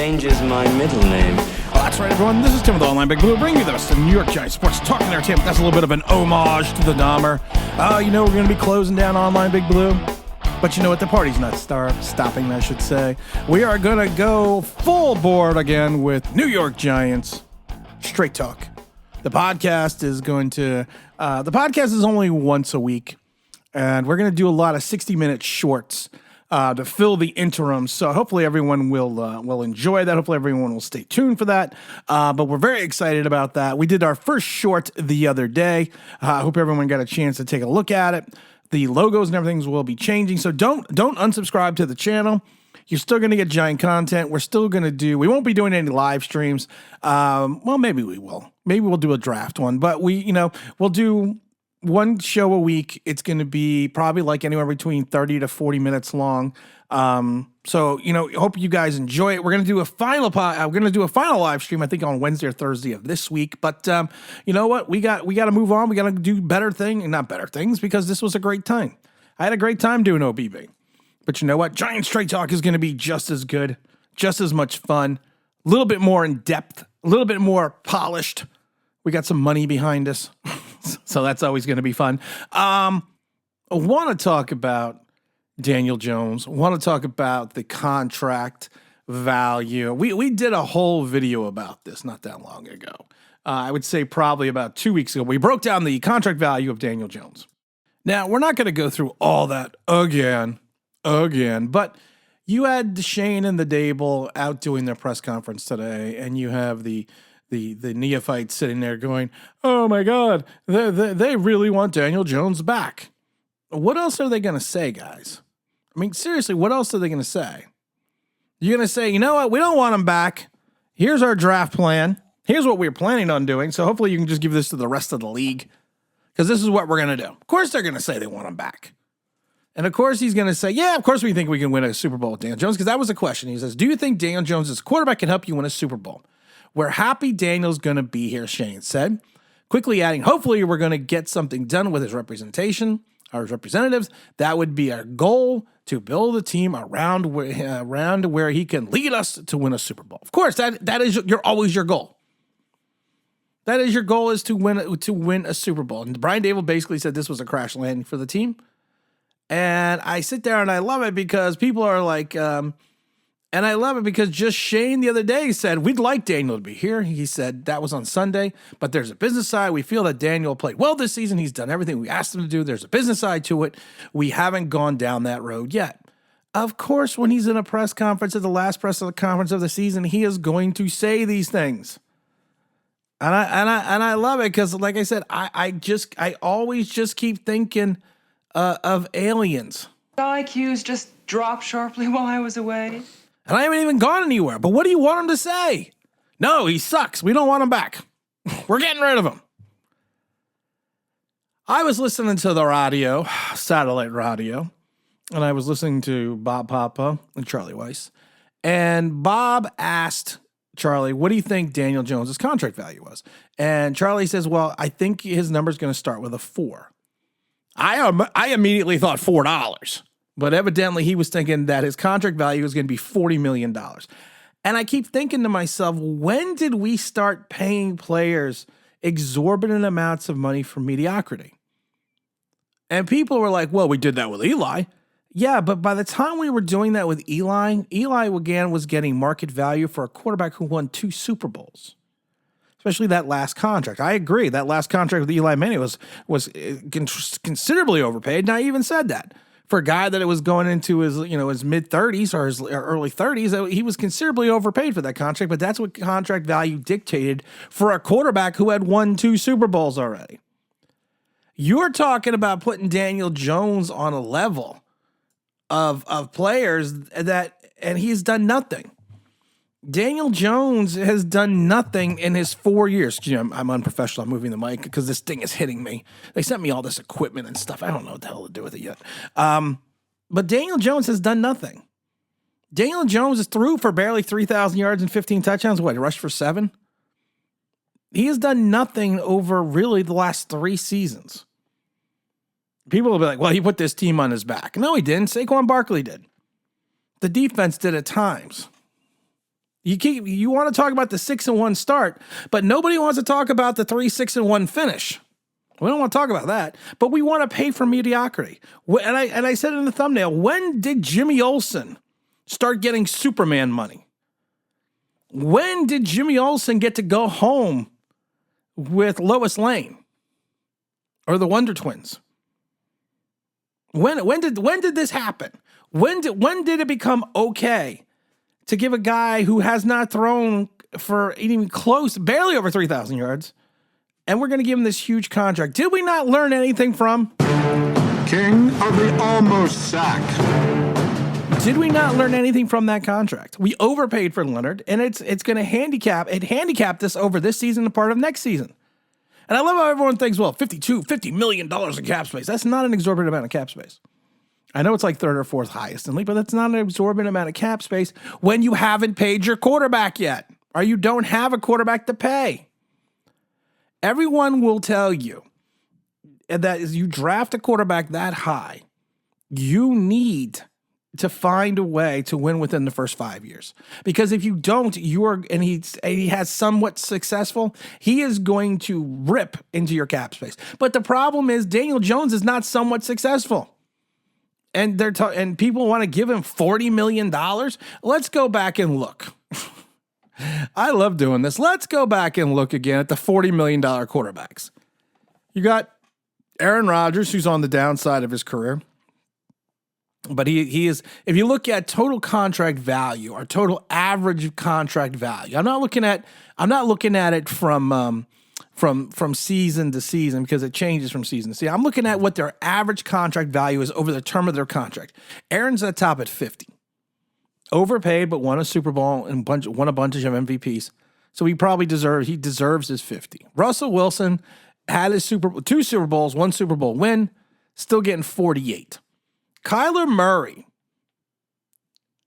Danger's my middle name. Oh, that's right, everyone. This is Tim with Online Big Blue, bringing you the best of New York Giants sports talk and entertainment. That's a little bit of an homage to the Dahmer. We're going to be closing down Online Big Blue. But you know what? The party's not stopping, I should say. We are going to go full board again with New York Giants Straight Talk. The podcast is only once a week, and we're going to do a lot of 60-minute shorts to fill the interim. So hopefully everyone will enjoy that. Hopefully everyone will stay tuned for that. But we're very excited about that. We did our first short the other day. I hope everyone got a chance to take a look at it. The logos and everything will be changing. So don't unsubscribe to the channel. You're still going to get Giant content. We won't be doing any live streams. Well, maybe we will. Maybe we'll do a draft one, but we'll do one show a week. It's going to be probably like anywhere between 30 to 40 minutes long. Hope you guys enjoy it. We're going to do a final live stream, I think on Wednesday or Thursday of this week. But you know what? We got to move on. We got to do not better things, because this was a great time. I had a great time doing OBB. But you know what? Giant Straight Talk is going to be just as good, just as much fun, a little bit more in depth, a little bit more polished. We got some money behind us, so that's always going to be fun. I want to talk about Daniel Jones. I want to talk about the contract value. We did a whole video about this not that long ago. I would say probably about 2 weeks ago. We broke down the contract value of Daniel Jones. Now, we're not going to go through all that again, but you had Shane and the Dable out doing their press conference today, and you have the neophytes sitting there going, oh my God, they really want Daniel Jones back. What else are they going to say, guys? I mean, seriously, what else are they going to say? You're going to say, you know what? We don't want him back. Here's our draft plan. Here's what we're planning on doing. So hopefully you can just give this to the rest of the league, because this is what we're going to do. Of course they're going to say they want him back. And of course he's going to say, yeah, of course we think we can win a Super Bowl with Daniel Jones, because that was a question. He says, do you think Daniel Jones as a quarterback can help you win a Super Bowl? We're happy Daniel's going to be here, Shane said. Quickly adding, hopefully we're going to get something done with his representation, our representatives. That would be our goal, to build a team around where he can lead us to win a Super Bowl. Of course, that is always your goal. That is your goal, is to win a Super Bowl. And Brian Dable basically said this was a crash landing for the team. And I sit there and I love it, because people are like, and I love it because just Shane the other day said, we'd like Daniel to be here. He said that was on Sunday, but there's a business side. We feel that Daniel played well this season. He's done everything we asked him to do. There's a business side to it. We haven't gone down that road yet. Of course, when he's in a press conference, at the last press conference of the season, he is going to say these things. And I love it, because like I said, I always just keep thinking of aliens. IQs just dropped sharply while I was away. And I haven't even gone anywhere. But what do you want him to say? No, he sucks. We don't want him back. We're getting rid of him. I was listening to the radio, satellite radio, and I was listening to Bob Papa and Charlie Weiss. And Bob asked Charlie, what do you think Daniel Jones' contract value was? And Charlie says, well, I think his number's going to start with a 4. I immediately thought $4. But evidently he was thinking that his contract value was going to be $40 million. And I keep thinking to myself, when did we start paying players exorbitant amounts of money for mediocrity? And people were like, well, we did that with Eli. Yeah, but by the time we were doing that with Eli again was getting market value for a quarterback who won 2 Super Bowls. Especially that last contract. I agree. That last contract with Eli Manning was considerably overpaid. And I even said that. For a guy that it was going into his mid-30s or his early 30s, he was considerably overpaid for that contract, but that's what contract value dictated for a quarterback who had won 2 Super Bowls already. You're talking about putting Daniel Jones on a level of players and he's done nothing. Daniel Jones has done nothing in his 4 years. I'm unprofessional. I'm moving the mic because this thing is hitting me. They sent me all this equipment and stuff. I don't know what the hell to do with it yet. But Daniel Jones has done nothing. Daniel Jones is through for barely 3,000 yards and 15 touchdowns. What, he rushed for 7? He has done nothing over really the last 3 seasons. People will be like, well, he put this team on his back. No, he didn't. Saquon Barkley did. The defense did at times. You want to talk about the 6-1 start, but nobody wants to talk about the 3-6-1 finish. We don't want to talk about that, but we want to pay for mediocrity. And I said in the thumbnail, when did Jimmy Olson start getting Superman money? When did Jimmy Olson get to go home with Lois Lane or the Wonder Twins? When did this happen? When did it become okay to give a guy who has not thrown for even close, barely over 3,000 yards, and we're going to give him this huge contract? Did we not learn anything from King of the almost sack? Did we not learn anything from that contract? We overpaid for Leonard, and it's going to handicapped us over this season and part of next season. And I love how everyone thinks, well, $50 million in cap space. That's not an exorbitant amount of cap space. I know it's like third or fourth highest in the league, but that's not an exorbitant amount of cap space when you haven't paid your quarterback yet, or you don't have a quarterback to pay. Everyone will tell you that as you draft a quarterback that high, you need to find a way to win within the first 5 years. Because if you don't, he has somewhat successful, he is going to rip into your cap space. But the problem is Daniel Jones is not somewhat successful. And and people want to give him $40 million. Let's go back and look. I love doing this. Let's go back and look again at the $40 million quarterbacks. You got Aaron Rodgers, who's on the downside of his career. But he is, if you look at total contract value or total average contract value, I'm not looking at it from season to season because it changes from season to season. I'm looking at what their average contract value is over the term of their contract. Aaron's at the top at 50. Overpaid, but won a Super Bowl and won a bunch of MVPs. So he deserves his 50. Russell Wilson had his two Super Bowls, one Super Bowl win, still getting 48. Kyler Murray.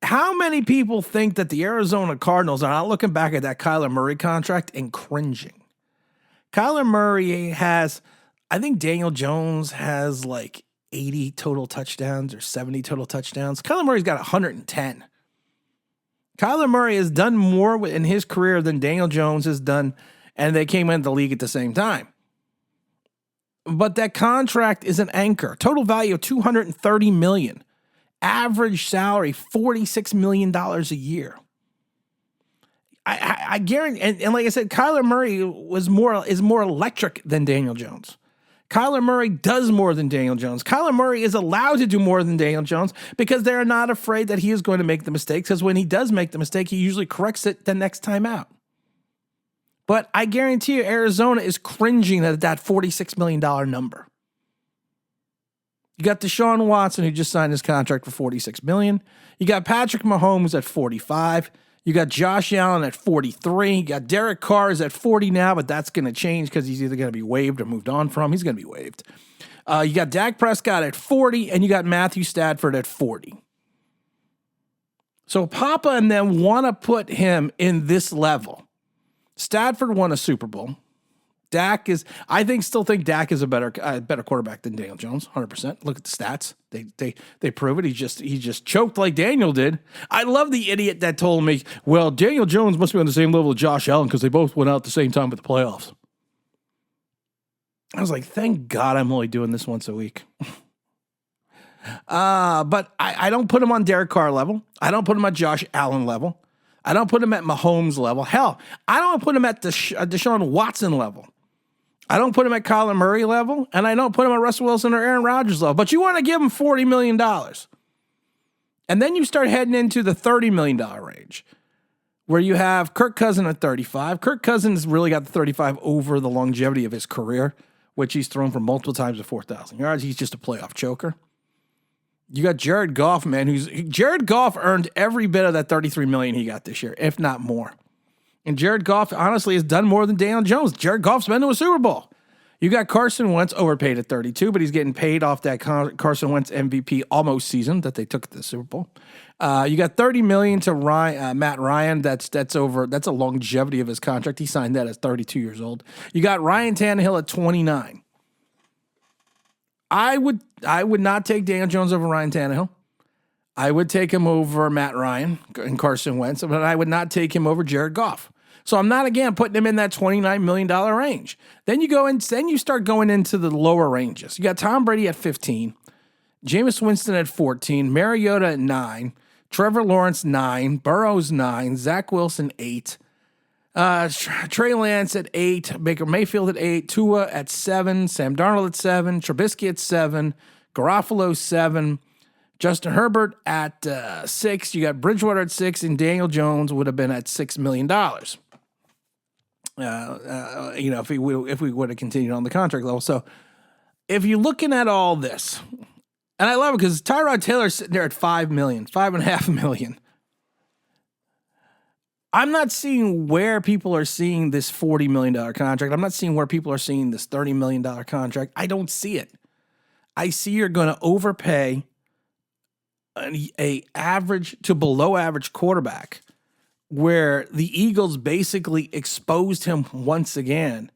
How many people think that the Arizona Cardinals are not looking back at that Kyler Murray contract and cringing? Kyler Murray has, I think Daniel Jones has like 80 total touchdowns or 70 total touchdowns. Kyler Murray's got 110. Kyler Murray has done more in his career than Daniel Jones has done, and they came into the league at the same time. But that contract is an anchor. Total value of $230 million. Average salary, $46 million a year. I guarantee, and like I said, Kyler Murray is more electric than Daniel Jones. Kyler Murray does more than Daniel Jones. Kyler Murray is allowed to do more than Daniel Jones because they're not afraid that he is going to make the mistakes, because when he does make the mistake, he usually corrects it the next time out. But I guarantee you Arizona is cringing at that $46 million number. You got Deshaun Watson, who just signed his contract for $46 million. You got Patrick Mahomes at 45. You got Josh Allen at 43. You got Derek Carr is at 40 now, but that's going to change because he's either going to be waived or moved on from. He's going to be waived. You got Dak Prescott at 40, and you got Matthew Stafford at 40. So Papa and them want to put him in this level. Stafford won a Super Bowl. Still think Dak is a better quarterback than Daniel Jones, 100%. Look at the stats. They prove it. He just choked like Daniel did. I love the idiot that told me, well, Daniel Jones must be on the same level as Josh Allen because they both went out at the same time at the playoffs. I was like, thank God I'm only doing this once a week. But I don't put him on Derek Carr level. I don't put him at Josh Allen level. I don't put him at Mahomes level. Hell, I don't put him at Deshaun Watson level. I don't put him at Kyler Murray level, and I don't put him at Russell Wilson or Aaron Rodgers level. But you want to give him $40 million. And then you start heading into the $30 million range, where you have Kirk Cousins at 35. Kirk Cousins really got the 35 over the longevity of his career, which he's thrown for multiple times at 4,000 yards. He's just a playoff choker. You got Jared Goff, man. Jared Goff earned every bit of that $33 million he got this year, if not more. And Jared Goff, honestly, has done more than Daniel Jones. Jared Goff's been to a Super Bowl. You got Carson Wentz overpaid at 32, but he's getting paid off that Carson Wentz MVP almost season that they took at the Super Bowl. You got $30 million to Matt Ryan. That's a longevity of his contract. He signed that at 32 years old. You got Ryan Tannehill at 29. I would not take Daniel Jones over Ryan Tannehill. I would take him over Matt Ryan and Carson Wentz, but I would not take him over Jared Goff. So I'm not, again, putting him in that $29 million range. Then you start going into the lower ranges. You got Tom Brady at 15, Jameis Winston at 14, Mariota at 9, Trevor Lawrence 9, Burrows 9, Zach Wilson 8, Trey Lance at 8, Baker Mayfield at 8, Tua at 7, Sam Darnold at 7, Trubisky at 7, Garoppolo 7, Justin Herbert at 6. You got Bridgewater at 6, and Daniel Jones would have been at $6 million. If we would have continued on the contract level. So if you're looking at all this, and I love it because Tyrod Taylor's sitting there at $5 million, $5.5 million. I'm not seeing where people are seeing this $40 million contract. I'm not seeing where people are seeing this $30 million contract. I don't see it. I see you're going to overpay a average to below average quarterback where the Eagles basically exposed him once again.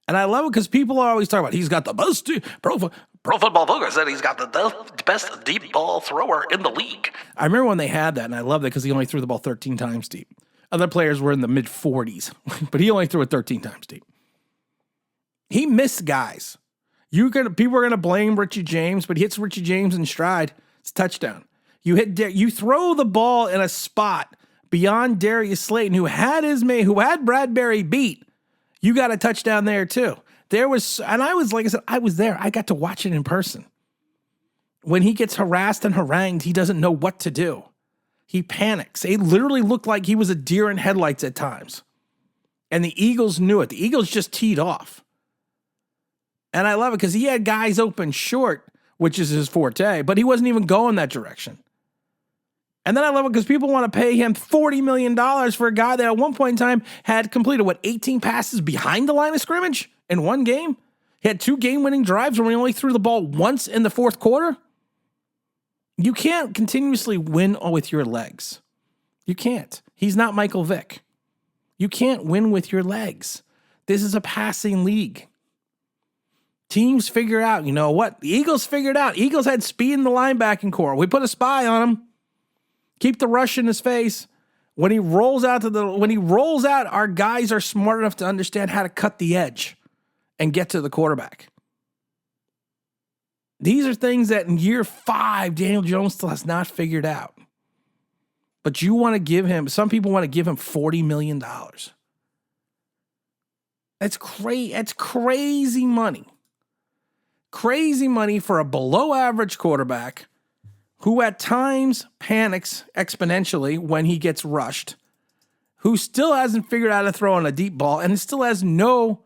And I love it because people are always talking about he's got the best Pro Football Focus said he's got the best deep ball thrower in the league. I remember when they had that, and I loved it because he only threw the ball 13 times deep. Other players were in the mid-40s, but he only threw it 13 times deep. He missed guys. People are gonna blame Richie James, but he hits Richie James in stride. It's a touchdown. You throw the ball in a spot beyond Darius Slayton, who had Bradbury beat. You got a touchdown there too. I was there. I got to watch it in person. When he gets harassed and harangued, he doesn't know what to do. He panics. It literally looked like he was a deer in headlights at times. And the Eagles knew it. The Eagles just teed off. And I love it because he had guys open short, which is his forte, but he wasn't even going that direction. And then I love it because people want to pay him $40 million for a guy that at one point in time had completed, 18 passes behind the line of scrimmage in one game? He had 2 game-winning drives where he only threw the ball once in the fourth quarter? You can't continuously win with your legs. You can't. He's not Michael Vick. You can't win with your legs. This is a passing league. Teams figure out, you know what? The Eagles figured out. Eagles had speed in the linebacking core. We put a spy on him. Keep the rush in his face. When he rolls out, our guys are smart enough to understand how to cut the edge and get to the quarterback. These are things that in year 5, Daniel Jones still has not figured out. But some people want to give him $40 million. That's crazy money. Crazy money for a below average quarterback who at times panics exponentially when he gets rushed, who still hasn't figured out how to throw on a deep ball and still has no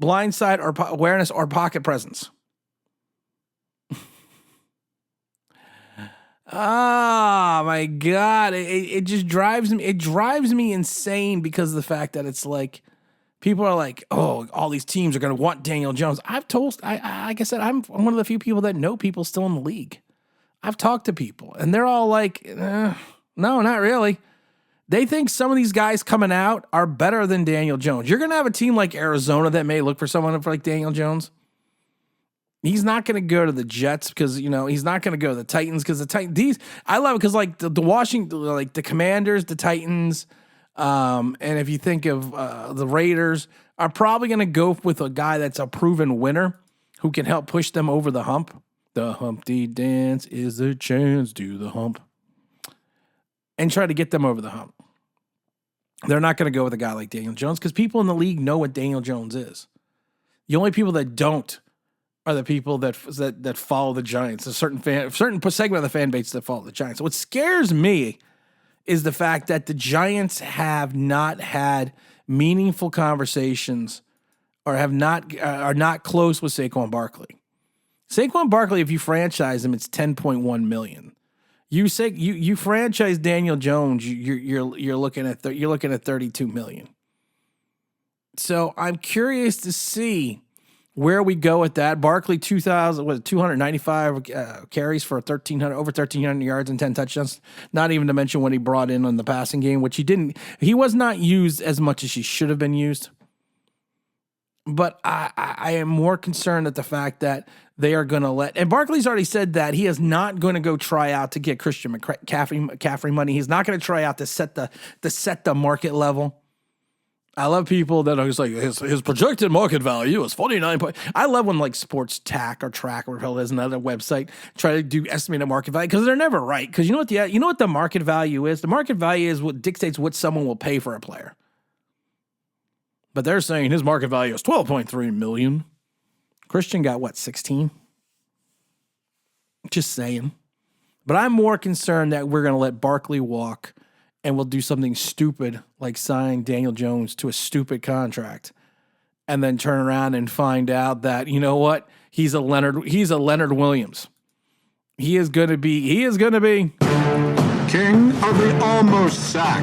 blindside or awareness or pocket presence. Oh my God. It just drives me. It drives me insane because of the fact that it's like, people are like, oh, all these teams are going to want Daniel Jones. Like I said, I'm one of the few people that know people still in the league. I've talked to people and they're all like, no, not really. They think some of these guys coming out are better than Daniel Jones. You're going to have a team like Arizona that may look for someone like Daniel Jones. He's not going to go to the Jets because, he's not going to go to the Titans because the Titans, I love it because like the Washington, like the Commanders, the Titans, and if you think of the Raiders, are probably going to go with a guy that's a proven winner who can help push them over the hump. The Humpty Dance is a chance to the hump. And try to get them over the hump. They're not going to go with a guy like Daniel Jones because people in the league know what Daniel Jones is. The only people that don't are the people that follow the Giants. A certain segment of the fan base that follow the Giants. What scares me is the fact that the Giants have not had meaningful conversations or are not close with Saquon Barkley. Saquon Barkley, if you franchise him, it's $10.1 million. You franchise Daniel Jones, you're looking at $32 million. So I'm curious to see where we go with that. Barkley 295 carries for over 1,300 yards and 10 touchdowns. Not even to mention what he brought in on the passing game, which he didn't. He was not used as much as he should have been used. But I am more concerned at the fact that they are going to let, and Barkley's already said that he is not going to go try out to get Christian McCaffrey money. He's not going to try out to set the market level. I love people that are just like, his projected market value is 49. I love when like Sports Tack or Track or whatever it is, another website, try to do estimated market value, because they're never right. Because you know what the market value is? The market value is what dictates what someone will pay for a player. But they're saying his market value is $12.3 million. Christian got what, 16? Just saying. But I'm more concerned that we're going to let Barkley walk and we'll do something stupid like sign Daniel Jones to a stupid contract and then turn around and find out that, you know what? He's a Leonard Williams. He is going to be King of the almost sack.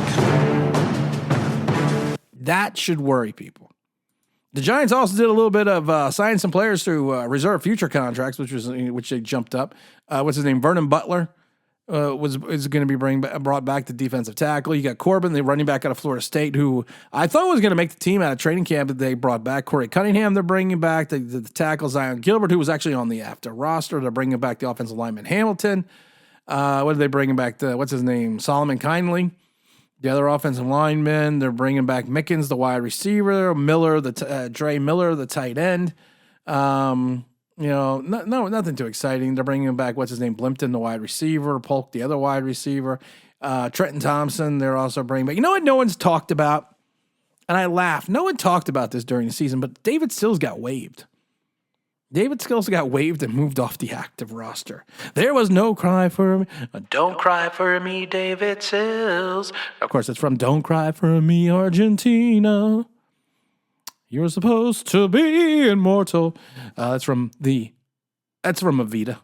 That should worry people. The Giants also did a little bit of signing some players through reserve future contracts, which they jumped up. What's his name? Vernon Butler is going to be brought back to defensive tackle. You got Corbin, the running back out of Florida State, who I thought was going to make the team out of training camp, that they brought back. Corey Cunningham, they're bringing back. The tackle Zion Gilbert, who was actually on the after roster. They're bringing back the offensive lineman Hamilton. What are they bringing back? What's his name? Solomon Kindly. The other offensive linemen, they're bringing back Mickens, the wide receiver, Miller, Dre Miller, the tight end. Nothing too exciting. They're bringing back, what's his name, Blimpton, the wide receiver, Polk, the other wide receiver, Trenton Thompson. They're also bringing back. You know what no one's talked about? And I laughed. No one talked about this during the season, but David Sills got waived. David Sills got waived and moved off the active roster. There was no cry for me. Don't cry for me, David Sills. Of course, it's from Don't Cry for Me, Argentina. You're supposed to be immortal. That's from Evita,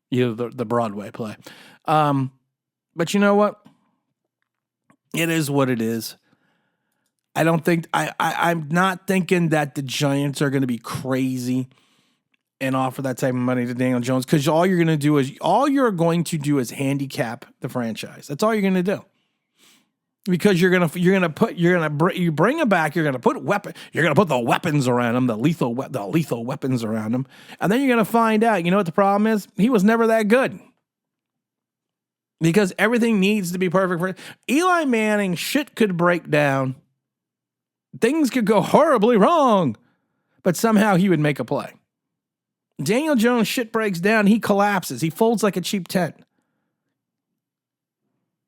the Broadway play. But you know what? It is what it is. I'm not thinking that the Giants are going to be crazy and offer that type of money to Daniel Jones, because all you're going to do is handicap the franchise. That's all you're going to do. Because you bring him back. You're going to put the weapons around him, the lethal weapons around him, and then you're going to find out. You know what the problem is? He was never that good. Because everything needs to be perfect for Eli Manning. Shit could break down. Things could go horribly wrong, but somehow he would make a play. Daniel Jones, shit breaks down. He collapses. He folds like a cheap tent.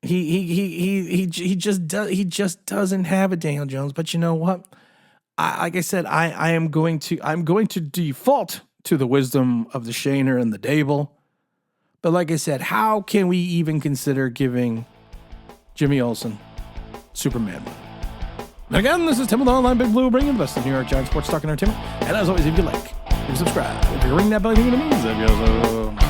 He just doesn't have a Daniel Jones. But you know what? I'm going to default to the wisdom of the Shaner and the Dable. But like I said, how can we even consider giving Jimmy Olson Superman? And again, this is Tim with the Online Big Blue, bringing the best of New York Giants sports talk and entertainment. And as always, if you like, subscribe. If you ring that bell, you know what it means.